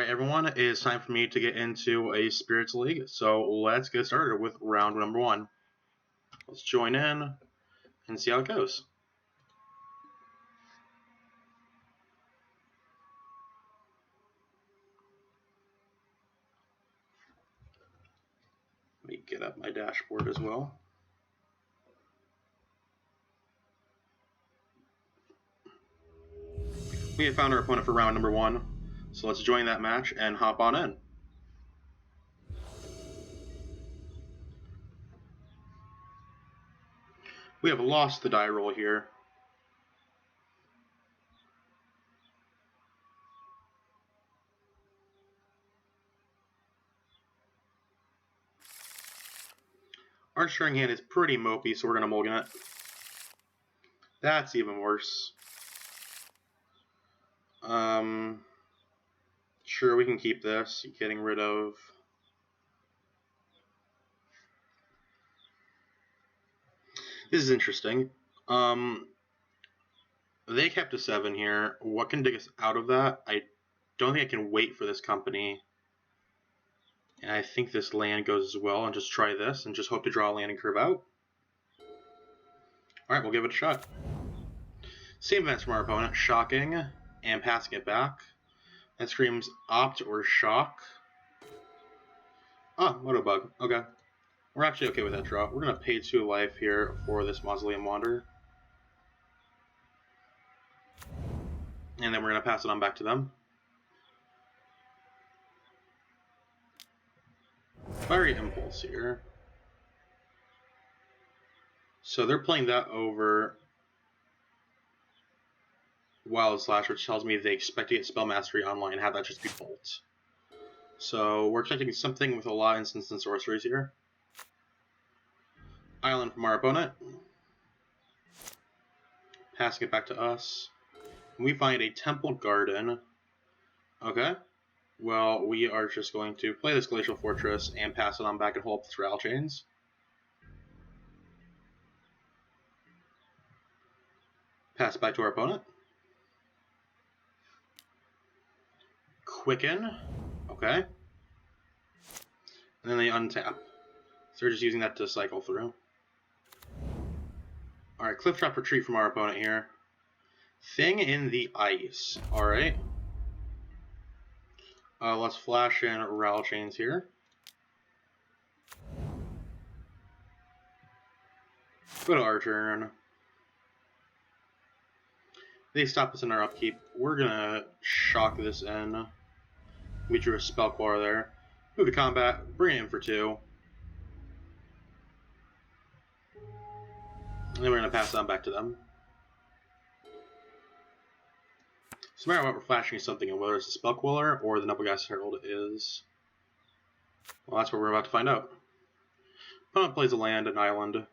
Alright everyone, it is time for me to get into a Spirits League, so let's get started with round number 1. Let's join in and see how it goes. Let me get up my dashboard as well. We have found our opponent for round number 1, so let's join that match and hop on in. We have lost the die roll here. Our Stirring Hand is pretty mopey, so we're going to mulligan it. That's even worse. Sure, we can keep this, getting rid of... This is interesting. They kept a 7 here. What can dig us out of that? I don't think I can wait for this company. And I think this land goes as well, and just try this, and just hope to draw a landing curve out. Alright, we'll give it a shot. Same events from our opponent, shocking, and passing it back. That screams opt or shock. Ah, Motobug, okay. We're actually okay with that draw. We're going to pay 2 life here for this Mausoleum Wanderer. And then we're going to pass it on back to them. Fiery Impulse here. So they're playing that over Wild Slash, which tells me they expect to get Spell Mastery online and have that just be Bolt. So we're expecting something with a lot of instants and sorceries here. Island from our opponent. Passing it back to us. We find a Temple Garden. Okay. Well, we are just going to play this Glacial Fortress and pass it on back and hold up the Thrall Chains. Pass it back to our opponent. Quicken. Okay. And then they untap. So they're just using that to cycle through. Alright, Cliff Drop Retreat from our opponent here. Thing in the Ice. Alright. Let's flash in Rattle Chains here. Go to our turn. They stop us in our upkeep. We're gonna shock this in. We drew a Spellquar there. Move to combat, bring it in for 2. And then we're going to pass it on back to them. So no matter what, we're flashing something, and whether it's a Spellqueller or the Nubelghast Herald is... Well, that's what we're about to find out. Opponent plays a land, an island.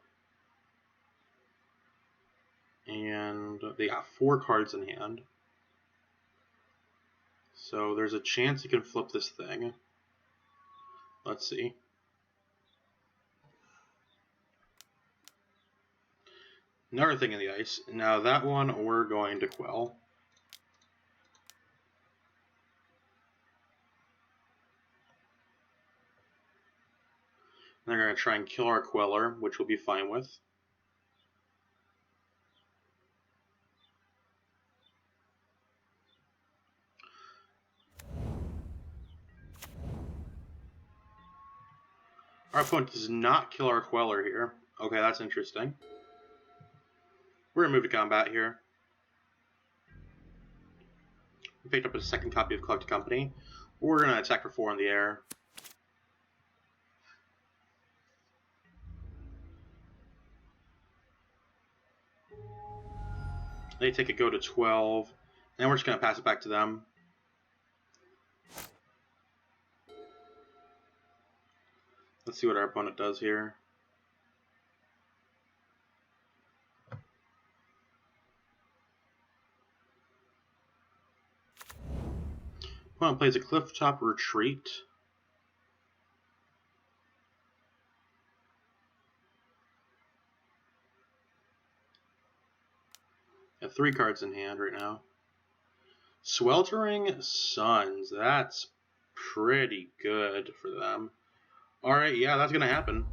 And they got 4 cards in hand. So there's a chance he can flip this thing. Let's see. Another Thing in the Ice. Now that one we're going to quell. They're going to try and kill our Queller, which we'll be fine with. Our opponent does not kill our Queller here. Okay, that's interesting. We're going to move to combat here. We picked up a second copy of Collected Company. We're going to attack for 4 in the air. They take a go to 12. And we're just going to pass it back to them. Let's see what our opponent does here. Opponent plays a Clifftop Retreat. Got 3 cards in hand right now. Sweltering Suns. That's pretty good for them. Alright, yeah, that's going to happen.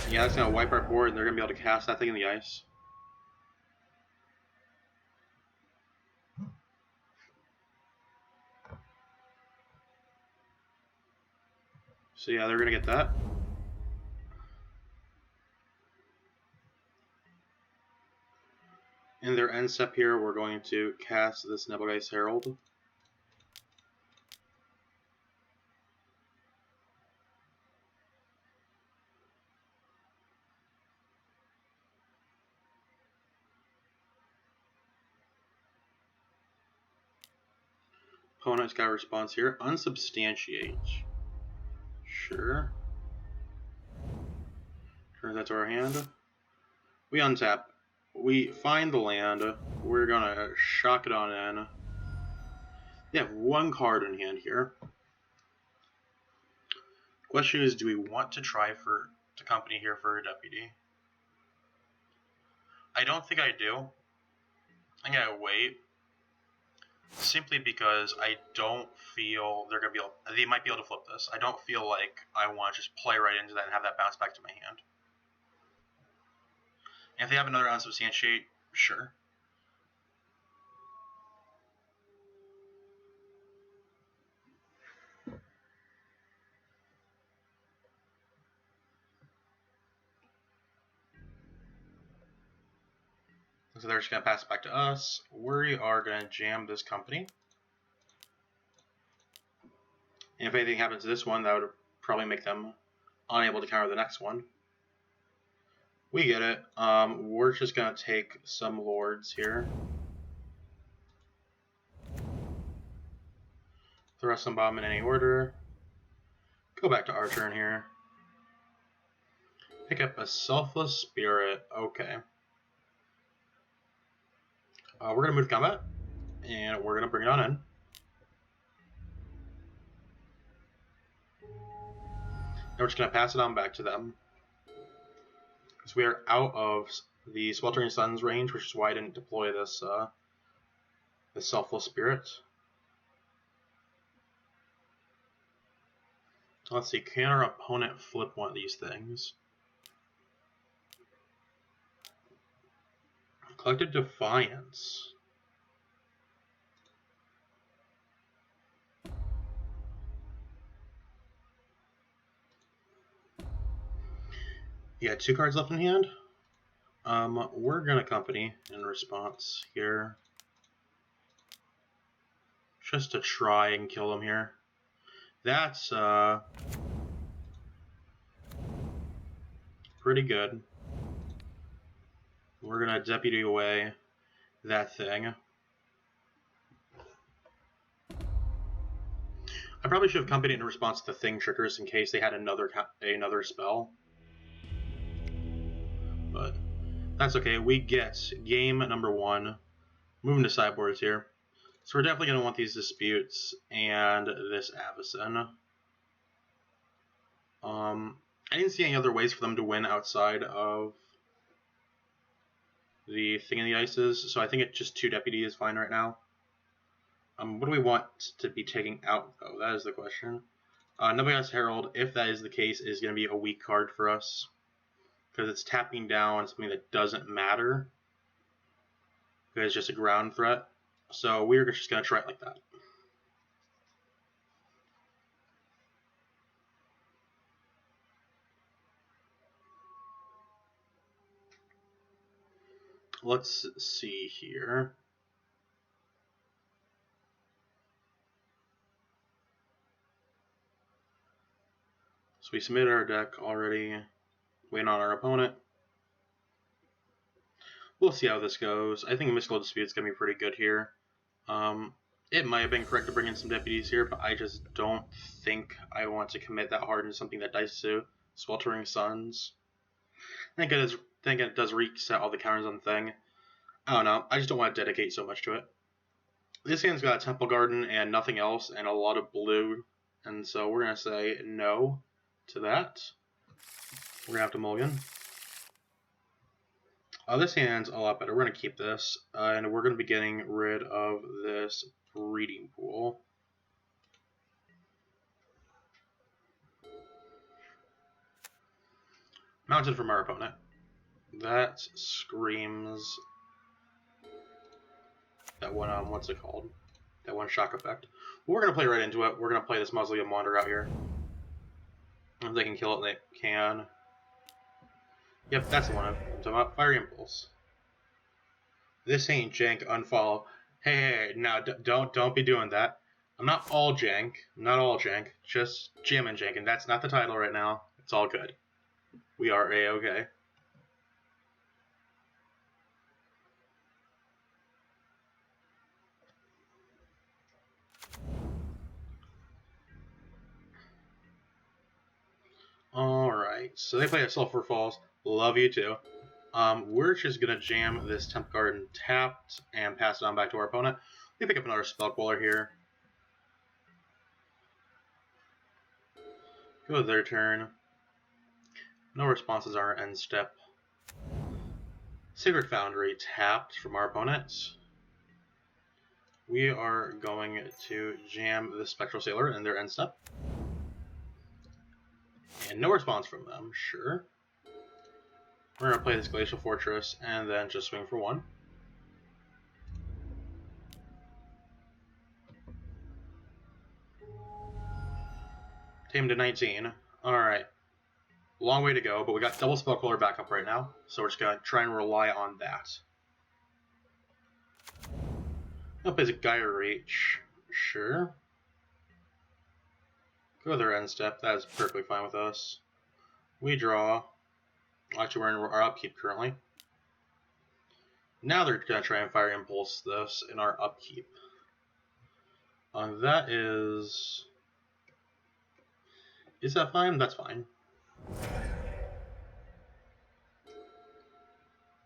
Yeah, that's going to wipe our board, and they're going to be able to cast that thing in the ice. So yeah, they're going to get that. In their end step here, we're going to cast this Nebelgeist Herald. Opponent's got a response here. Unsubstantiate. Sure. Turn that to our hand. We untap. We find the land. We're gonna shock it on in. They have one card in hand here. Question is, do we want to try to company here for a deputy? I don't think I do. I think I wait. Simply because I don't feel they're gonna be able. They might be able to flip this. I don't feel like I want to just play right into that and have that bounce back to my hand. And if they have another unsubstantiate, sure. So they're just going to pass it back to us. We are going to jam this company. And if anything happens to this one, that would probably make them unable to counter the next one. We get it. We're just going to take some lords here. Throw some bomb in any order. Go back to our turn here. Pick up a Selfless Spirit. Okay. We're going to move combat. And we're going to bring it on in. And we're just going to pass it on back to them. Because we are out of the Sweltering Suns range, which is why I didn't deploy this Selfless Spirit. Let's see, can our opponent flip one of these things? Collective Defiance. Yeah, 2 cards left in hand. We're gonna company in response here. Just to try and kill them here. That's pretty good. We're gonna deputy away that thing. I probably should have companied in response to the thing triggers in case they had another spell. But that's okay. We get game number 1. Moving to sideboards here. So we're definitely going to want these disputes and this Avacyn. I didn't see any other ways for them to win outside of the thing in the ices, so I think it's just 2 deputy is fine right now. What do we want to be taking out, though? That is the question. Nebelgeist Herald, if that is the case, is going to be a weak card for us. Because it's tapping down something that doesn't matter. Because it's just a ground threat. So we're just going to try it like that. Let's see here. So we submitted our deck already. Waiting on our opponent. We'll see how this goes. I think Mystical Dispute is going to be pretty good here. It might have been correct to bring in some deputies here, but I just don't think I want to commit that hard into something that dies to Sweltering Suns. I think it does reset all the counters on the thing. I don't know. I just don't want to dedicate so much to it. This hand's got a Temple Garden and nothing else, and a lot of blue, and so we're going to say no to that. We're going to have to mulligan. This hand's a lot better. We're going to keep this, and we're going to be getting rid of this Breeding Pool. Mounted from our opponent. That screams that one, what's it called? That one shock effect. We're going to play right into it. We're going to play this Mausoleum Wanderer out here. If they can kill it, they can. Yep, that's the one I'm talking about. Fiery Impulse. This ain't jank, unfollow. Hey, now don't be doing that. I'm not all jank. I'm not all jank. Just jamming jank, and that's not the title right now. It's all good. We are A-okay. Alright, so they play a Sulphur Falls. Love you too. We're just gonna jam this Temp Garden tapped and pass it on back to our opponent. We pick up another Spellqueller here. Go to their turn. No responses on our end step. Sacred Foundry tapped from our opponents. We are going to jam the Spectral Sailor in their end step. And no response from them, sure. We're going to play this Glacial Fortress and then just swing for one. Tame to 19. Alright. Long way to go, but we got double Spellqueller backup right now, so we're just going to try and rely on that. Now plays a Gaia Reach. Sure. Go their end step. That is perfectly fine with us. We draw. Actually, we're in our upkeep currently. Now they're going to try and Fire Impulse this in our upkeep. That is... Is that fine? That's fine.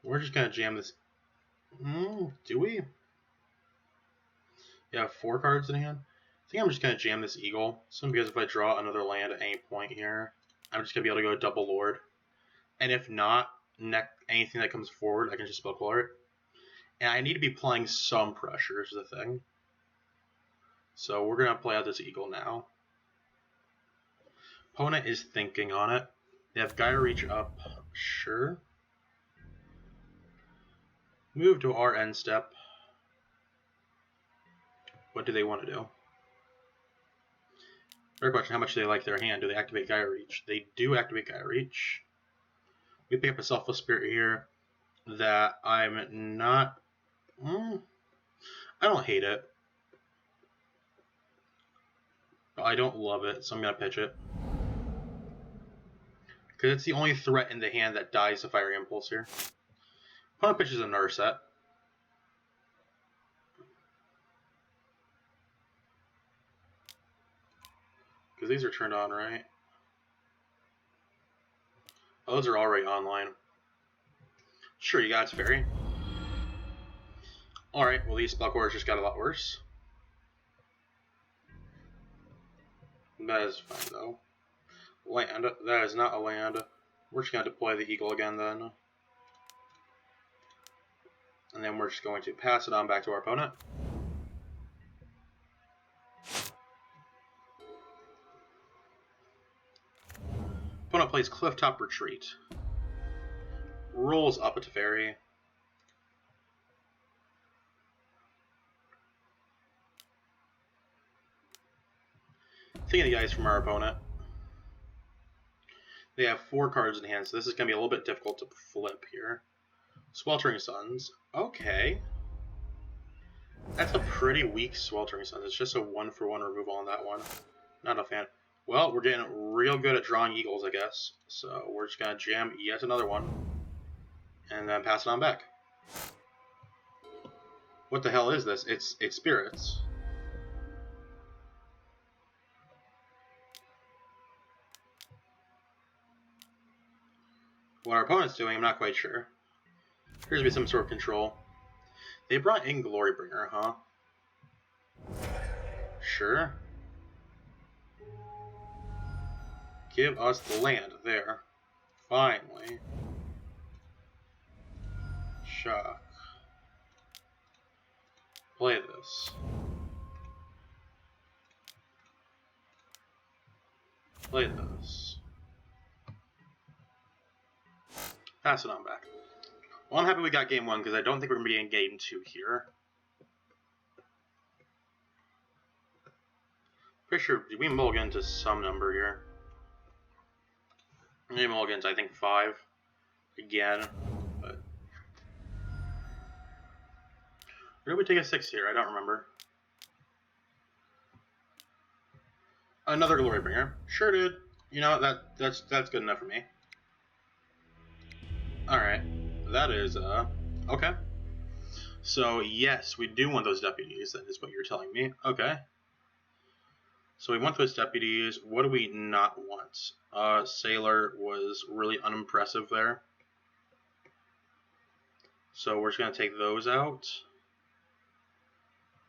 We're just going to jam this. Do we? Yeah, 4 cards in hand. I think I'm just going to jam this Eagle. So because if I draw another land at any point here, I'm just going to be able to go double Lord. And if not, anything that comes forward, I can just Spellqueller it. And I need to be playing some pressure is the thing. So we're going to play out this Eagle now. Opponent is thinking on it. They have Gaia Reach up. Sure. Move to our end step. What do they want to do? Fair question, how much do they like their hand? Do they activate Gaia Reach? They do activate Gaia Reach. We pick up a Selfless Spirit here that I'm not... I don't hate it. But I don't love it, so I'm going to pitch it. Because it's the only threat in the hand that dies to Fiery Impulse here. Opponent pitches a Narset. Because these are turned on, right? Oh, those are already online. Sure, you got its fairy. Alright, well these Spellquellers just got a lot worse. That is fine though. Land. That is not a land. We're just going to deploy the Eagle again then. And then we're just going to pass it on back to our opponent. Opponent plays Clifftop Retreat. Rolls up a Teferi. Thinking of the guys from our opponent. They have 4 cards in hand, so this is going to be a little bit difficult to flip here. Sweltering Suns. Okay. That's a pretty weak Sweltering Suns. It's just a 1-for-1 removal on that one. Not a fan. Well, we're getting real good at drawing Eagles, I guess. So we're just going to jam yet another one. And then pass it on back. What the hell is this? It's Spirits. What our opponent's doing, I'm not quite sure. Appears to be some sort of control. They brought in Glorybringer, huh? Sure. Give us the land there. Finally. Shock. Play this. Play this. Pass it on back. Well, I'm happy we got game 1 because I don't think we're going to be in game 2 here. Pretty sure we mulligan to some number here. Maybe mulligans, I think 5 again. But or did we take a 6 here? I don't remember. Another Glorybringer. Sure did. You know, that's good enough for me. Alright. That is, okay. So, yes, we do want those deputies. That is what you're telling me. Okay. So we want those deputies. What do we not want? Sailor was really unimpressive there. So we're just going to take those out.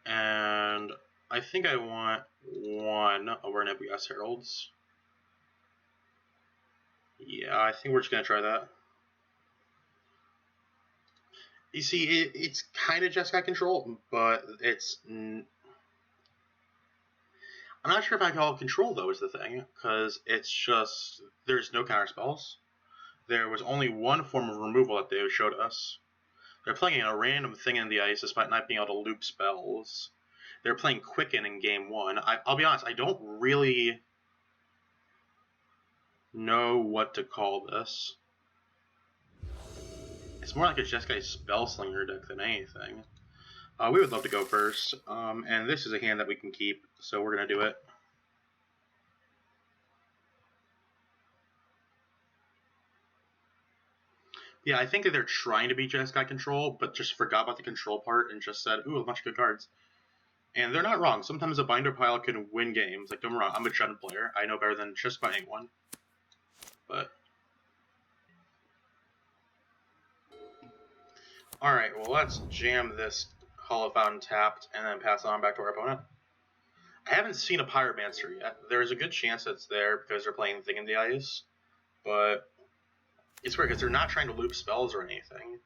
And I think I want one of our Nebulous Heralds. Yeah, I think we're just going to try that. You see, it's kind of Jeskai control, but it's... I'm not sure if I call it control, though, is the thing. Because it's just... There's no counterspells. There was only one form of removal that they showed us. They're playing a random thing in the ice despite not being able to loop spells. They're playing Quicken in game 1. I'll be honest, I don't really know what to call this. It's more like a Jeskai Spellslinger deck than anything. We would love to go first, and this is a hand that we can keep, so we're going to do it. Yeah, I think that they're trying to be Jeskai control, but just forgot about the control part and just said, ooh, a bunch of good cards. And they're not wrong. Sometimes a binder pile can win games. Like, don't get me wrong, I'm a Jund player. I know better than just about anyone. But... Alright, well, let's jam this Hollow Fountain tapped and then pass it on back to our opponent. I haven't seen a Pyromancer yet. There's a good chance it's there because they're playing Thing in the Ice. But it's weird because they're not trying to loop spells or anything.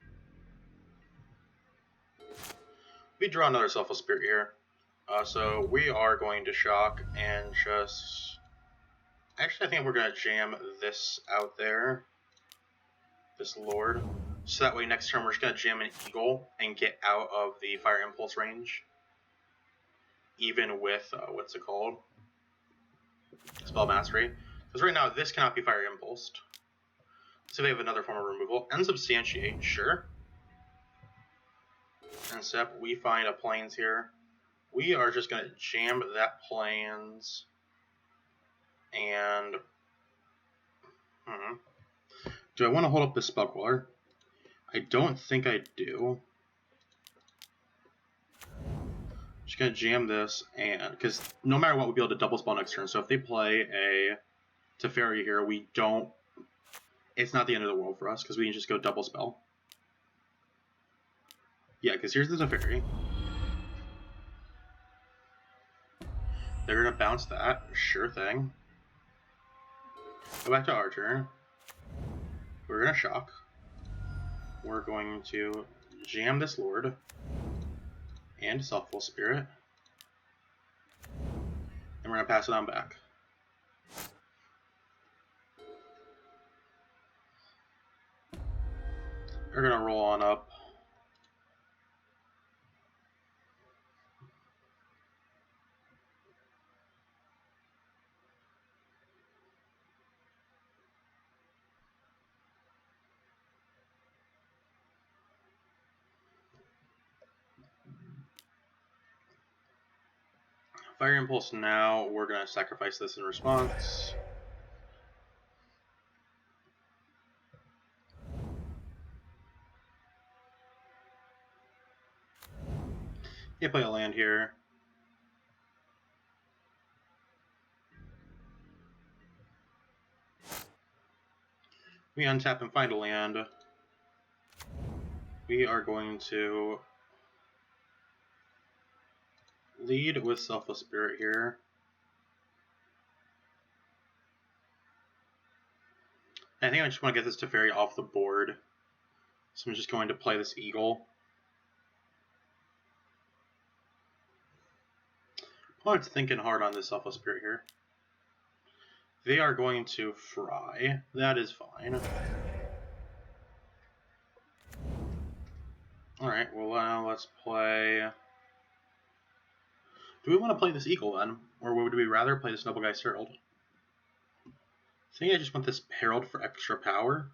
We draw another Selfless Spirit here. So we are going to shock and just... Actually, I think we're going to jam this out there. This Lord. So that way next turn we're just going to jam an Eagle and get out of the Fire Impulse range. Even with, what's it called? Spell Mastery. Because right now this cannot be Fire Impulsed. So we have another form of removal. Unsubstantiate, sure. And step, we find a Plains here. We are just going to jam that Plains. And... Do I want to hold up this Spellcaller? I don't think I do. Just going to jam this, and because no matter what, we'll be able to double spell next turn. So if they play a Teferi here, we don't... It's not the end of the world for us, because we can just go double spell. Yeah, because here's the Teferi. They're going to bounce that. Sure thing. Go back to our turn. We're going to shock. We're going to jam this Lord. And Selfless Spirit. And we're going to pass it on back. We're going to roll on up. Fire Impulse now. We're going to sacrifice this in response. You play a land here. We untap and find a land. We are going to lead with Selfless Spirit here. I think I just want to get this Teferi off the board. So I'm just going to play this Eagle. Opponent's thinking hard on this Selfless Spirit here. They are going to fry. That is fine. Alright, well now let's play... Do we want to play this Eagle then? Or would we rather play this Noblegeist Herald? I think I just want this Herald for extra power.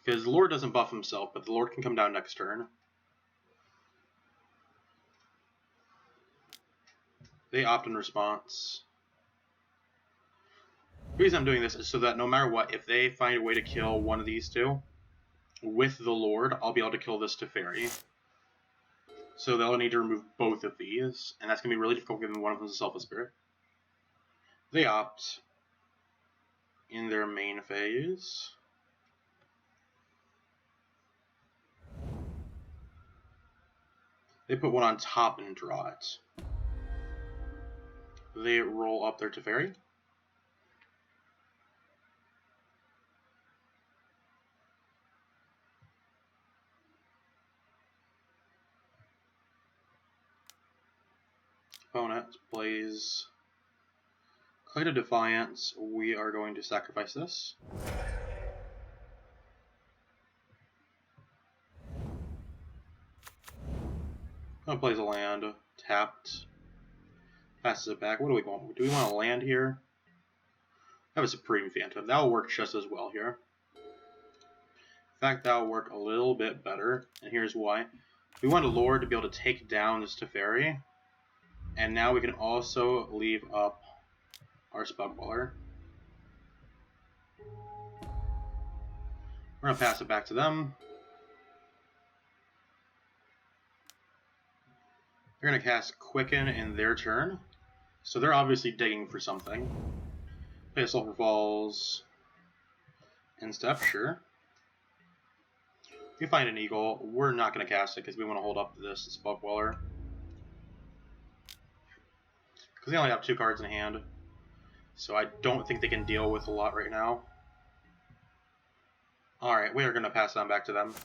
Because the Lord doesn't buff himself, but the Lord can come down next turn. They opt in response. The reason I'm doing this is so that no matter what, if they find a way to kill one of these two, with the Lord, I'll be able to kill this Teferi. So they'll need to remove both of these, and that's going to be really difficult given one of them is a Selfless Spirit. They opt in their main phase. They put one on top and draw it. They roll up their Teferi. Opponent plays Clay of Defiance. We are going to sacrifice this. Opponent plays a land, tapped, passes it back. What do we want? Do we want a land here? I have a Supreme Phantom. That'll work just as well here. In fact, that'll work a little bit better, and here's why. We want a Lord to be able to take down this Teferi, and now we can also leave up our Spellcaller. We're going to pass it back to them. They're going to cast Quicken in their turn, so they're obviously digging for something. Play Sulphur Falls and step, sure. If you find an Eagle, we're not going to cast it because we want to hold up this Spellcaller. Because they only have 2 cards in hand, so I don't think they can deal with a lot right now. Alright, we are going to pass it on back to them.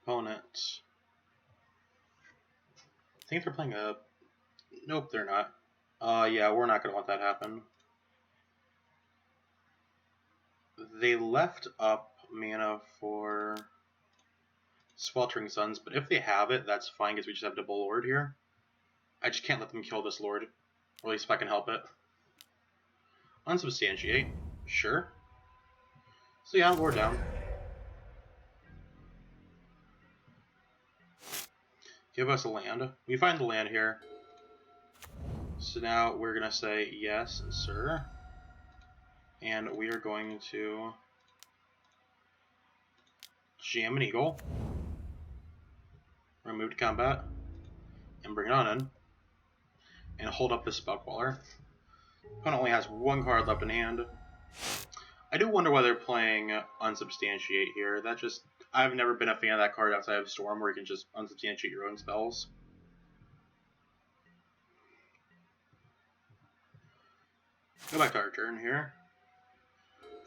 Opponent. I think they're playing a... Nope, they're not. Yeah, we're not going to let that happen. They left up mana for Sweltering Suns, but if they have it, that's fine because we just have double Lord here. I just can't let them kill this Lord, or at least if I can help it. Unsubstantiate, sure. So yeah, Lord down. Give us a land. We find the land here. So now we're going to say, yes, sir. And we are going to jam an Eagle. Remove combat. And bring it on in. And hold up the Spellcaller. Opponent only has 1 card left in hand. I do wonder why they're playing Unsubstantiate here. That just... I've never been a fan of that card outside of Storm, where you can just unsubstantiate your own spells. Go back to our turn here.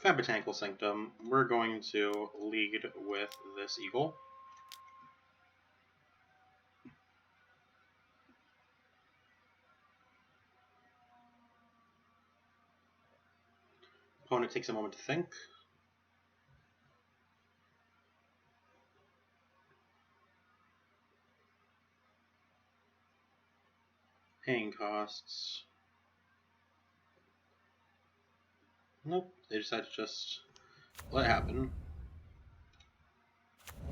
Fat Botanical Sanctum. We're going to lead with this Eagle. Opponent takes a moment to think. Paying costs. Nope, they decided to just let it happen.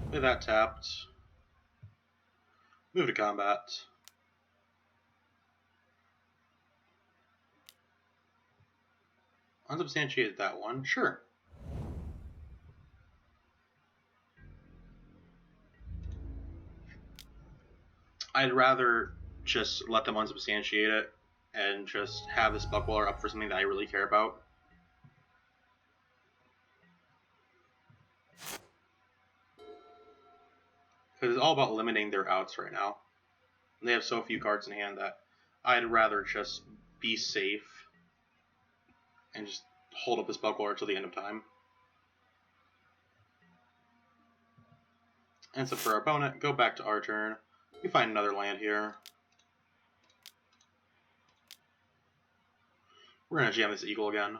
Play that tapped. Move to combat. Unsubstantiated that one, sure. I'd rather just let them unsubstantiate it and just have this Spellcaller up for something that I really care about. Because it's all about limiting their outs right now. They have so few cards in hand that I'd rather just be safe and just hold up the Spellcaller until the end of time. And so for our opponent, go back to our turn. We find another land here. We're going to jam this eagle again.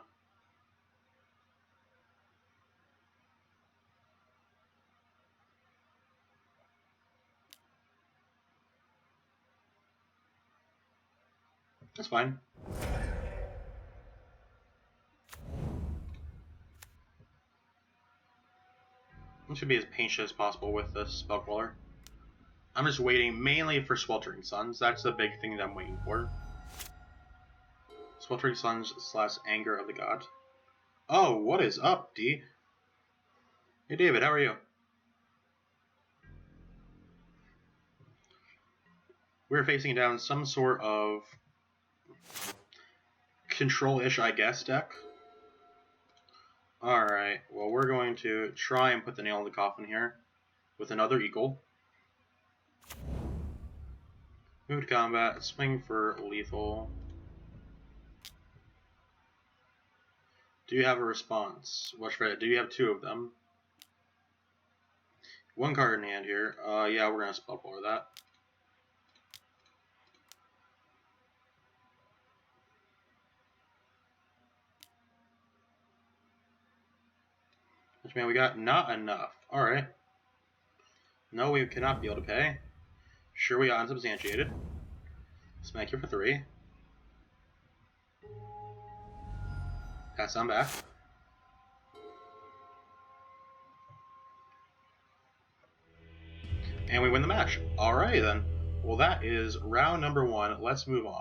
That's fine. I should be as patient as possible with this Spellcaller. I'm just waiting mainly for Sweltering Suns. That's the big thing that I'm waiting for. Sweltering Suns / Anger of the God. Oh, what is up, D? Hey, David, how are you? We're facing down some sort of control-ish, I guess, deck. Alright, well, we're going to try and put the nail in the coffin here with another eagle. Move to combat, swing for lethal. Do you have a response? Watch for it. Do you have 2 of them? 1 card in hand here. Yeah, we're going to Spellcaller that. Which, man, we got not enough. Alright. No, we cannot be able to pay. Sure, we got unsubstantiated. Smack here for 3. Pass on back. And we win the match. Alrighty then. Well, that is round number 1. Let's move on.